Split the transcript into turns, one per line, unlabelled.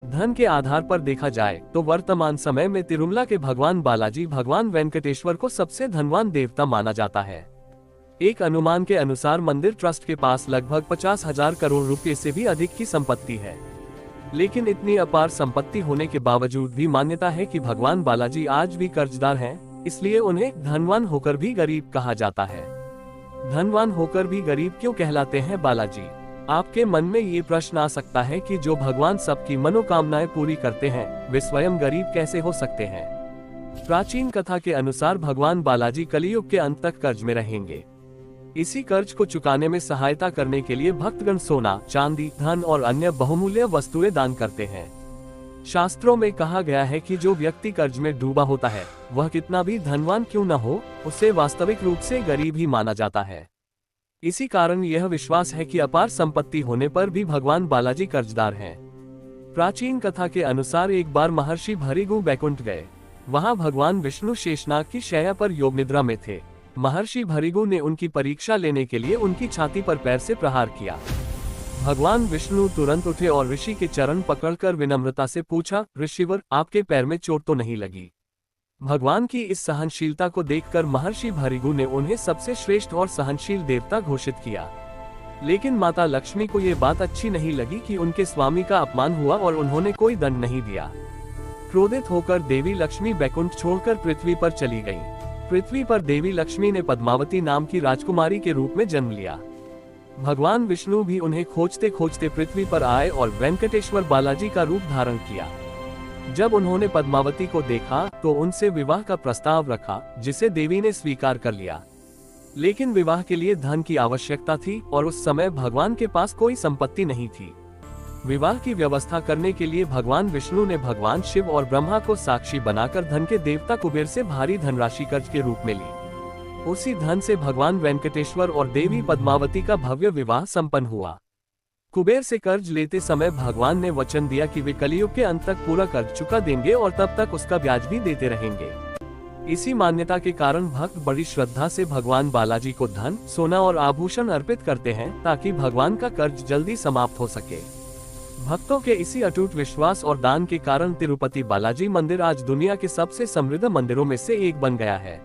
धन के आधार पर देखा जाए तो वर्तमान समय में तिरुमला के भगवान बालाजी भगवान वेंकटेश्वर को सबसे धनवान देवता माना जाता है। एक अनुमान के अनुसार मंदिर ट्रस्ट के पास लगभग 50,000 करोड़ रुपए से भी अधिक की संपत्ति है। लेकिन इतनी अपार संपत्ति होने के बावजूद भी मान्यता है कि भगवान बालाजी आज भी कर्जदार हैं, इसलिए उन्हें धनवान होकर भी गरीब कहा जाता है। धनवान होकर भी गरीब क्यों कहलाते हैं बालाजी? आपके मन में ये प्रश्न आ सकता है कि जो भगवान सबकी मनोकामनाएं पूरी करते हैं, वे स्वयं गरीब कैसे हो सकते हैं? प्राचीन कथा के अनुसार भगवान बालाजी कलियुग के अंत तक कर्ज में रहेंगे। इसी कर्ज को चुकाने में सहायता करने के लिए भक्तगण सोना, चांदी, धन और अन्य बहुमूल्य वस्तुएं दान करते हैं। शास्त्रों में कहा गया है कि जो व्यक्ति कर्ज में डूबा होता है, वह कितना भी धनवान क्यों न हो, उसे वास्तविक रूप से गरीब ही माना जाता है। इसी कारण यह विश्वास है कि अपार संपत्ति होने पर भी भगवान बालाजी कर्जदार हैं। प्राचीन कथा के अनुसार एक बार महर्षि भृगु बैकुंठ गए। वहां भगवान विष्णु शेषनाग की शैया पर योग निद्रा में थे। महर्षि भृगु ने उनकी परीक्षा लेने के लिए उनकी छाती पर पैर से प्रहार किया। भगवान विष्णु तुरंत उठे और ऋषि के चरण पकड़कर विनम्रता से पूछा, ऋषिवर, आपके पैर में चोट तो नहीं लगी? भगवान की इस सहनशीलता को देखकर महर्षि भृगु ने उन्हें सबसे श्रेष्ठ और सहनशील देवता घोषित किया। लेकिन माता लक्ष्मी को ये बात अच्छी नहीं लगी कि उनके स्वामी का अपमान हुआ और उन्होंने कोई दंड नहीं दिया। क्रोधित होकर देवी लक्ष्मी बैकुंठ छोड़कर पृथ्वी पर चली गईं। पृथ्वी पर देवी लक्ष्मी ने पद्मावती नाम की राजकुमारी के रूप में जन्म लिया। भगवान विष्णु भी उन्हें खोजते खोजते पृथ्वी पर आए और वेंकटेश्वर बालाजी का रूप धारण किया। जब उन्होंने पद्मावती को देखा तो उनसे विवाह का प्रस्ताव रखा, जिसे देवी ने स्वीकार कर लिया। लेकिन विवाह के लिए धन की आवश्यकता थी और उस समय भगवान के पास कोई संपत्ति नहीं थी। विवाह की व्यवस्था करने के लिए भगवान विष्णु ने भगवान शिव और ब्रह्मा को साक्षी बनाकर धन के देवता कुबेर से भारी धनराशि कर्ज के रूप में ली। उसी धन से भगवान वेंकटेश्वर और देवी पद्मावती का भव्य विवाह संपन्न हुआ। कुबेर से कर्ज लेते समय भगवान ने वचन दिया कि वे कलियुग के अंत तक पूरा कर्ज चुका देंगे और तब तक उसका ब्याज भी देते रहेंगे। इसी मान्यता के कारण भक्त बड़ी श्रद्धा से भगवान बालाजी को धन, सोना और आभूषण अर्पित करते हैं ताकि भगवान का कर्ज जल्दी समाप्त हो सके। भक्तों के इसी अटूट विश्वास और दान के कारण तिरुपति बालाजी मंदिर आज दुनिया के सबसे समृद्ध मंदिरों में से एक बन गया है।